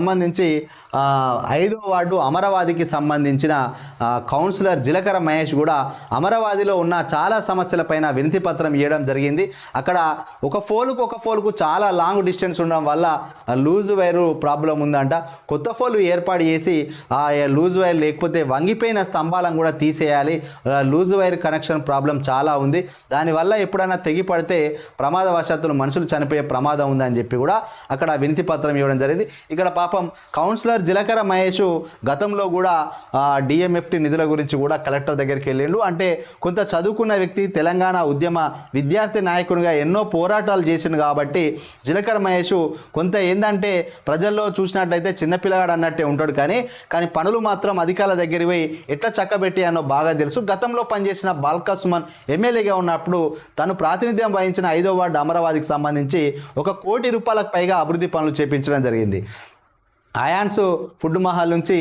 సంబంధించి 5వ వార్డు అమరవాదికి సంబంధించిన కౌన్సిలర్ జిలకర మహేష్ కూడా అమరవాదిలో ఉన్న చాలా సమస్యలపైన వినతి పత్రం ఇవ్వడం జరిగింది. అక్కడ ఒక పోలుకు చాలా లాంగ్ డిస్టెన్స్ ఉండడం వల్ల లూజ్ వైర్ ప్రాబ్లం ఉందంట. కొత్త పోలు ఏర్పాటు చేసి ఆ లూజ్ వైర్ లేకపోతే వంగిపోయిన స్తంభాలను కూడా తీసేయాలి. లూజ్ వైర్ కనెక్షన్ ప్రాబ్లం చాలా ఉంది. దానివల్ల ఎప్పుడైనా తెగి పడితే ప్రమాదవశాత్తులు మనుషులు చనిపోయే ప్రమాదం ఉందని చెప్పి కూడా అక్కడ వినతి పత్రం ఇవ్వడం జరిగింది. ఇక్కడ పాపం కౌన్సిలర్ జిలకర మహేష్ గతంలో కూడా డిఎంఎఫ్టి నిధుల గురించి కూడా కలెక్టర్ దగ్గరికి వెళ్ళిండు. అంటే కొంత చదువుకున్న వ్యక్తి, తెలంగాణ ఉద్యమ విద్యార్థి నాయకునిగా ఎన్నో పోరాటాలు చేసిండు కాబట్టి జిలకర మహేష్ కొంత ఏందంటే ప్రజల్లో చూసినట్లయితే చిన్నపిల్లగాడు అన్నట్టే ఉంటాడు. కానీ పనులు మాత్రం అధికారుల దగ్గరికి పోయి ఎట్లా చక్కబెట్టి అన్నో బాగా తెలుసు. గతంలో పనిచేసిన బాల్కా సుమన్ ఎమ్మెల్యేగా ఉన్నప్పుడు తను ప్రాతినిధ్యం వహించిన 5వ వార్డు అమరవాదికి సంబంధించి 1 కోటి రూపాయలకు పైగా అభివృద్ధి పనులు చేపించడం జరిగింది. అయాన్స్ ఫుడ్ మహల్ నుంచి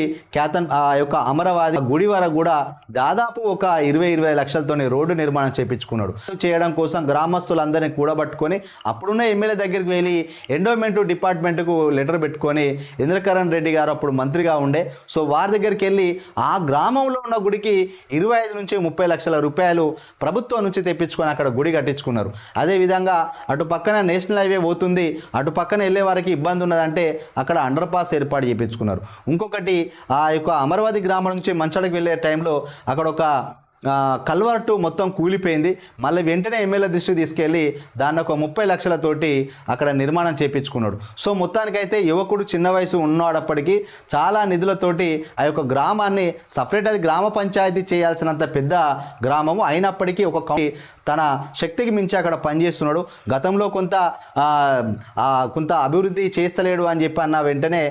యొక్క అమరవాది గుడి వరకు కూడా దాదాపు ఒక 20-25 లక్షలతోని రోడ్డు నిర్మాణం చేయించుకున్నాడు. చేయడం కోసం గ్రామస్తులందరినీ కూడబట్టుకొని అప్పుడున్న ఎమ్మెల్యే దగ్గరికి వెళ్ళి ఎండోమెంట్ డిపార్ట్మెంట్కు లెటర్ పెట్టుకొని ఇంద్రకరణ్ రెడ్డి గారు అప్పుడు మంత్రిగా ఉండే, సో వారి దగ్గరికి వెళ్ళి ఆ గ్రామంలో ఉన్న గుడికి 25 నుంచి 30 లక్షల రూపాయలు ప్రభుత్వం నుంచి తెప్పించుకొని అక్కడ గుడి కట్టించుకున్నారు. అదేవిధంగా అటు పక్కన నేషనల్ హైవే పోతుంది, అటు పక్కన వెళ్ళే వారికి ఇబ్బంది ఉన్నదంటే అక్కడ అండర్ పాస్ ఏర్పాటు చేయించుకున్నారు. ఇంకొకటి ఆ యొక్క అమరవాది గ్రామం నుంచి మంచాడికి వెళ్ళే టైంలో అక్కడ ఒక కల్వర్టు మొత్తం కూలిపోయింది. మళ్ళీ వెంటనే ఎమ్మెల్యే దృష్టికి తీసుకెళ్ళి దాన్ని ఒక 30 లక్షలతోటి అక్కడ నిర్మాణం చేయించుకున్నాడు. సో మొత్తానికైతే యువకుడు చిన్న వయసు ఉన్నాడప్పటికీ చాలా నిధులతోటి ఆ యొక్క గ్రామాన్ని సపరేట్, అది గ్రామ పంచాయతీ చేయాల్సినంత పెద్ద గ్రామము అయినప్పటికీ తన శక్తికి మించి అక్కడ పనిచేస్తున్నాడు. గతంలో కొంత అభివృద్ధి చేస్తలేడు అని చెప్పి అన్న వెంటనే